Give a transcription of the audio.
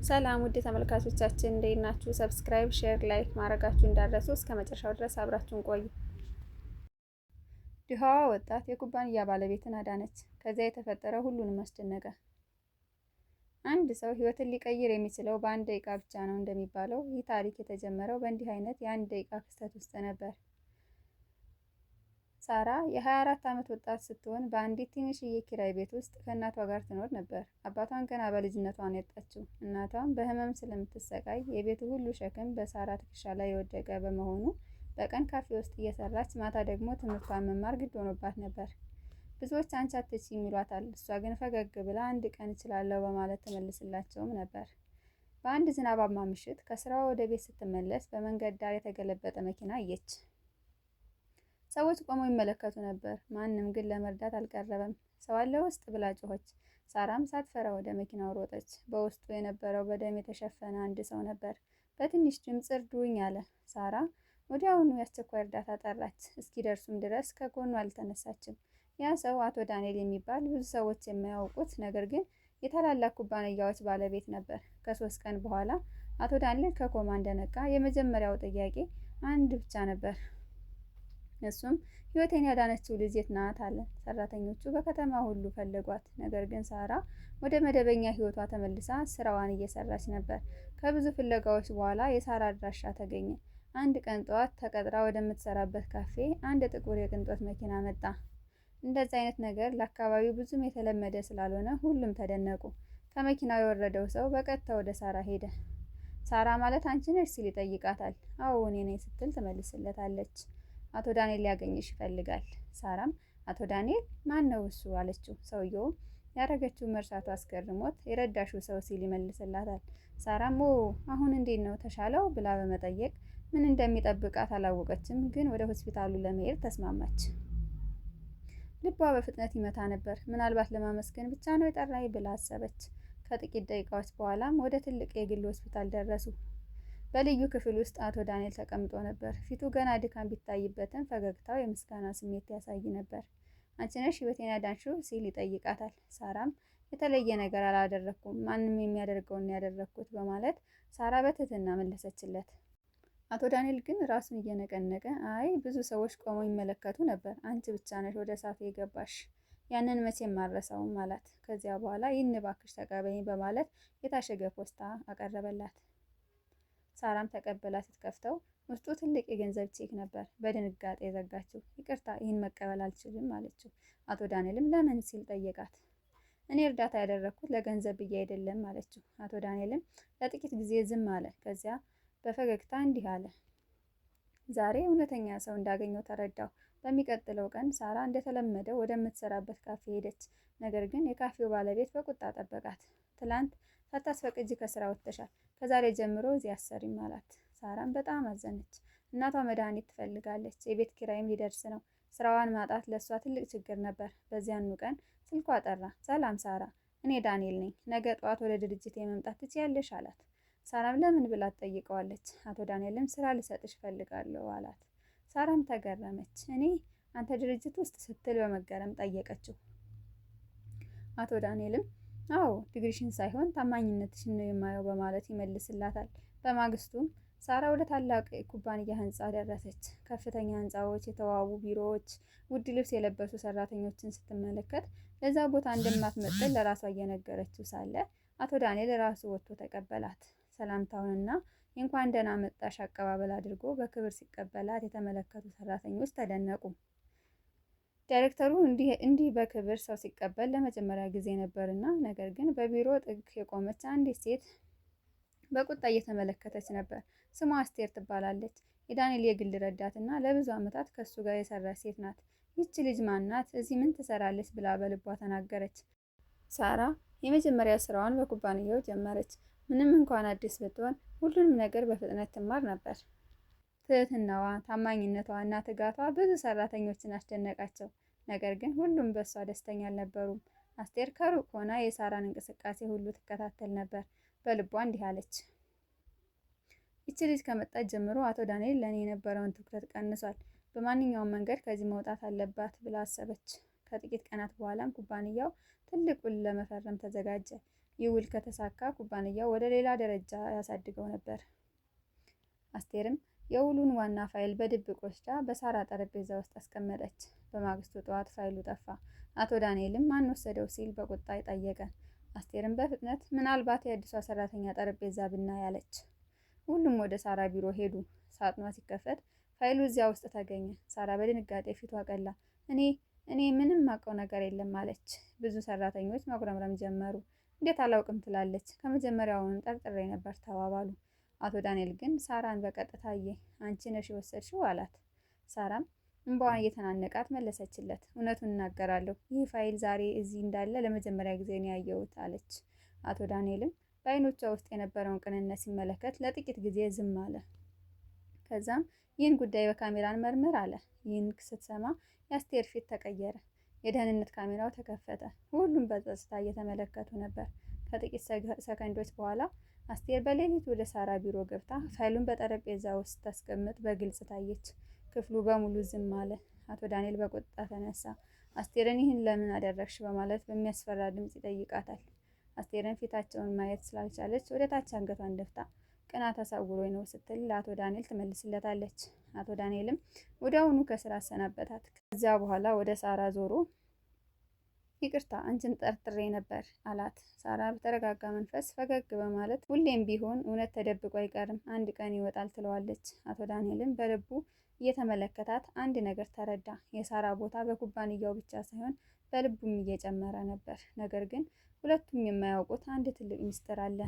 ሰላም ውድ ተመልካቾቻችን እንዴት ናችሁ? ሰብስክራይብ፣ ሼር፣ ላይክ ማድረጋችሁ እንዳትረሱ። እስከ መጨረሻው ድረስ አብራችሁን ቆዩ። ድሃዋ ወጣት የኩባንያ ባለቤትን አዳነች። ከዚያ የተፈጠረ ሁሉንም አስደነቀ። አንድ ሰው ሕይወትን ሊቀይር የሚችለው በአንድ ደቂቃ ብቻ ነው እንደሚባለው ይህ ታሪክ የተጀመረው በእንዲህ አይነት የአንድ ደቂቃ ክስተት ውስጥ ነበር። ሳራ የ24 ዓመት ወጣት ስትሆን በአንዲት ትንሽዬ ኪራይ ቤት ውስጥ ከእናቷ ጋር ትኖር ነበር። አባቷን ገና በልጅነቷ ነው ያጣችው። እናቷም በህመም ስለምትሰቃይ የቤቱ ሁሉ ሸክም በሳራ ትከሻ ላይ የወደቀ በመሆኑ በቀን ካፌ ውስጥ እየሰራች ማታ ደግሞ ትምህርቷን መማር ግድ ሆኖባት ነበር። ብዙዎች አንቺ አትችይም ይሏታል። እሷ ግን ፈገግ ብላ አንድ ቀን እችላለሁ በማለት ትመልስላቸውም ነበር። በአንድ ዝናባማ ምሽት ከስራዋ ወደ ቤት ስትመለስ በመንገድ ዳር የተገለበጠ መኪና አየች። ሰዎች ቆመው ይመለከቱ ነበር። ማንም ግን ለመርዳት አልቀረበም። ሰው አለ ውስጥ ብላ ጮኸች። ሳራም ሳትፈራ ወደ መኪናው ሮጠች። በውስጡ የነበረው በደም የተሸፈነ አንድ ሰው ነበር። በትንሽ ድምፅ እርዱኝ አለ። ሳራ ወዲያውኑ የአስቸኳይ እርዳታ ጠራች። እስኪደርሱም ድረስ ከጎኑ አልተነሳችም። ያ ሰው አቶ ዳንኤል የሚባል ብዙ ሰዎች የማያውቁት ነገር ግን የታላላቅ ኩባንያዎች ባለቤት ነበር። ከ3 ቀን በኋላ አቶ ዳንኤል ከኮማ እንደነቃ የመጀመሪያው ጥያቄ አንድ ብቻ ነበር። እሱም ሕይወቴን ያዳነችው ልጅ የት ናት አለ። ሰራተኞቹ በከተማ ሁሉ ፈለጓት። ነገር ግን ሳራ ወደ መደበኛ ሕይወቷ ተመልሳ ስራዋን እየሰራች ነበር። ከብዙ ፍለጋዎች በኋላ የሳራ አድራሻ ተገኘ። አንድ ቀን ጠዋት ተቀጥራ ወደምትሰራበት ካፌ አንድ ጥቁር የቅንጦት መኪና መጣ። እንደዚህ አይነት ነገር ለአካባቢው ብዙም የተለመደ ስላልሆነ ሁሉም ተደነቁ። ከመኪናው የወረደው ሰው በቀጥታ ወደ ሳራ ሄደ። ሳራ ማለት አንቺ ነሽ ሲል ይጠይቃታል። አዎ እኔ ነኝ ስትል ትመልስለታለች። አቶ ዳንኤል ሊያገኝሽ ይፈልጋል። ሳራም አቶ ዳንኤል ማን ነው እሱ አለችው። ሰውየውም ያደረገችው መርሳቱ አስገርሞት የረዳሽው ሰው ሲል ይመልስላታል። ሳራም ኦ አሁን እንዴት ነው ተሻለው ብላ በመጠየቅ ምን እንደሚጠብቃት አላወቀችም፣ ግን ወደ ሆስፒታሉ ለመሄድ ተስማማች። ልቧ በፍጥነት ይመታ ነበር። ምናልባት ለማመስገን ብቻ ነው የጠራኝ ብላ አሰበች። ከጥቂት ደቂቃዎች በኋላም ወደ ትልቅ የግል ሆስፒታል ደረሱ። በልዩ ክፍል ውስጥ አቶ ዳንኤል ተቀምጦ ነበር። ፊቱ ገና ድካም ቢታይበትም ፈገግታው የምስጋና ስሜት ያሳይ ነበር። አንቺ ነሽ ሕይወቴን ያዳንሽው ሲል ይጠይቃታል። ሳራም የተለየ ነገር አላደረኩም፣ ማንም የሚያደርገውን ያደረኩት በማለት ሳራ በትህትና መለሰችለት። አቶ ዳንኤል ግን ራሱን እየነቀነቀ አይ ብዙ ሰዎች ቆመው ይመለከቱ ነበር፣ አንቺ ብቻ ነሽ ወደ እሳቱ የገባሽ፣ ያንን መቼም አልረሳውም አላት። ከዚያ በኋላ ይህን እባክሽ ተቀበይኝ በማለት የታሸገ ፖስታ አቀረበላት። ሳራም ተቀበላ ስትከፍተው ውስጡ ትልቅ የገንዘብ ቼክ ነበር። በድንጋጤ ዘጋችው። ይቅርታ ይህን መቀበል አልችልም አለችው። አቶ ዳንኤልም ለምን ሲል ጠየቃት። እኔ እርዳታ ያደረግኩት ለገንዘብ ብዬ አይደለም አለችው። አቶ ዳንኤልም ለጥቂት ጊዜ ዝም አለ። ከዚያ በፈገግታ እንዲህ አለ፣ ዛሬ እውነተኛ ሰው እንዳገኘው ተረዳሁ። በሚቀጥለው ቀን ሳራ እንደተለመደው ወደምትሰራበት ካፌ ሄደች። ነገር ግን የካፌው ባለቤት በቁጣ ጠበቃት። ትላንት ሳታስፈቅጂ ከስራ ወጥተሻል፣ ከዛሬ ጀምሮ እዚህ አሰሪም አላት። ሳራም በጣም አዘነች። እናቷ መድኃኒት ትፈልጋለች፣ የቤት ኪራይም ሊደርስ ነው። ስራዋን ማጣት ለእሷ ትልቅ ችግር ነበር። በዚያኑ ቀን ስልኳ ጠራ። ሰላም ሳራ፣ እኔ ዳንኤል ነኝ። ነገ ጠዋት ወደ ድርጅቴ መምጣት ትችያለሽ አላት። ሳራም ለምን ብላ ትጠይቀዋለች። አቶ ዳንኤልም ስራ ልሰጥሽ እፈልጋለሁ አላት። ሳራም ተገረመች። እኔ አንተ ድርጅት ውስጥ ስትል በመገረም ጠየቀችው። አቶ ዳንኤልም አዎ ዲግሪሽን ሳይሆን ታማኝነትሽን ነው የማየው በማለት ይመልስላታል። በማግስቱም ሳራ ወደ ታላቅ ኩባንያ ህንፃ ደረሰች። ከፍተኛ ህንፃዎች፣ የተዋቡ ቢሮዎች፣ ውድ ልብስ የለበሱ ሰራተኞችን ስትመለከት ለዛ ቦታ እንደማትመጥን ለራሷ እየነገረችው ሳለ አቶ ዳንኤል ራሱ ወጥቶ ተቀበላት። ሰላምታውንና የእንኳን ደህና መጣሽ አቀባበል አድርጎ በክብር ሲቀበላት የተመለከቱ ሰራተኞች ተደነቁ። ዳይሬክተሩ እንዲህ በክብር ሰው ሲቀበል ለመጀመሪያ ጊዜ ነበርና፣ ነገር ግን በቢሮ ጥግ የቆመች አንዲት ሴት በቁጣ እየተመለከተች ነበር። ስሟ አስቴር ትባላለች። የዳንኤል የግል ረዳትና ለብዙ ዓመታት ከሱ ጋር የሰራች ሴት ናት። ይህች ልጅ ማናት? እዚህ ምን ትሰራለች? ብላ በልቧ ተናገረች። ሳራ የመጀመሪያ ስራዋን በኩባንያው ጀመረች። ምንም እንኳን አዲስ ብትሆን ሁሉንም ነገር በፍጥነት ትማር ነበር። ትህትናዋ፣ ታማኝነቷ እና ትጋቷ ብዙ ሰራተኞችን አስደነቃቸው። ነገር ግን ሁሉም በእሷ ደስተኛ አልነበሩም። አስቴር ከሩቅ ሆና የሳራን እንቅስቃሴ ሁሉ ትከታተል ነበር። በልቧ እንዲህ አለች፣ ይቺ ልጅ ከመጣች ጀምሮ አቶ ዳንኤል ለእኔ የነበረውን ትኩረት ቀንሷል። በማንኛውም መንገድ ከዚህ መውጣት አለባት ብላ አሰበች። ከጥቂት ቀናት በኋላም ኩባንያው ትልቅ ውል ለመፈረም ተዘጋጀ። ይህ ውል ከተሳካ ኩባንያው ወደ ሌላ ደረጃ ያሳድገው ነበር። አስቴርም የውሉን ዋና ፋይል በድብቅ ወስዳ በሳራ ጠረጴዛ ውስጥ አስቀመጠች። በማግስቱ ጠዋት ፋይሉ ጠፋ። አቶ ዳንኤልም ማን ወሰደው ሲል በቁጣ ጠየቀ። አስቴርም በፍጥነት ምናልባት የአዲሷ ሰራተኛ ጠረጴዛ ብናይ አለች። ሁሉም ወደ ሳራ ቢሮ ሄዱ። ሳጥኗ ሲከፈት ፋይሉ እዚያ ውስጥ ተገኘ። ሳራ በድንጋጤ ፊቷ ቀላ። እኔ ምንም ማውቀው ነገር የለም አለች። ብዙ ሰራተኞች ማጉረምረም ጀመሩ። እንዴት አላውቅም ትላለች? ከመጀመሪያውኑ ጠርጥሬ ነበር ተባባሉ። አቶ ዳንኤል ግን ሳራን በቀጥታ አየ። አንቺ ነሽ የወሰድሽው አላት። ሳራም እንባዋን እየተናነቃት መለሰችለት። እውነቱን እናገራለሁ፣ ይህ ፋይል ዛሬ እዚህ እንዳለ ለመጀመሪያ ጊዜ ነው ያየሁት አለች። አቶ ዳንኤልም በአይኖቿ ውስጥ የነበረውን ቅንነት ሲመለከት ለጥቂት ጊዜ ዝም አለ። ከዛም ይህን ጉዳይ በካሜራን መርምር አለ። ይህን ስትሰማ የአስቴር ፊት ተቀየረ። የደህንነት ካሜራው ተከፈተ። ሁሉም በጸጥታ እየተመለከቱ ነበር። ከጥቂት ሰከንዶች በኋላ አስቴር በሌሊት ወደ ሳራ ቢሮ ገብታ ፋይሉን በጠረጴዛ ውስጥ ታስቀምጥ በግልጽ ታየች። ክፍሉ በሙሉ ዝም አለ። አቶ ዳንኤል በቁጣ ተነሳ። አስቴርን ይህን ለምን አደረግሽ በማለት በሚያስፈራ ድምፅ ይጠይቃታል። አስቴርን ፊታቸውን ማየት ስላልቻለች ወደ ታች አንገቷን ደፍታ ቅናት አሳውሮኝ ነው ስትል ለአቶ ዳንኤል ትመልስለታለች። አቶ ዳንኤልም ወዲያውኑ ከስራ አሰናበታት። ከዚያ በኋላ ወደ ሳራ ዞሮ ይቅርታ አንቺን ጠርጥሬ ነበር አላት። ሳራ በተረጋጋ መንፈስ ፈገግ በማለት ሁሌም ቢሆን እውነት ተደብቆ አይቀርም፣ አንድ ቀን ይወጣል ትለዋለች። አቶ ዳንኤልም በልቡ እየተመለከታት አንድ ነገር ተረዳ። የሳራ ቦታ በኩባንያው ብቻ ሳይሆን በልቡም እየጨመረ ነበር። ነገር ግን ሁለቱም የማያውቁት አንድ ትልቅ ሚስጥር አለ።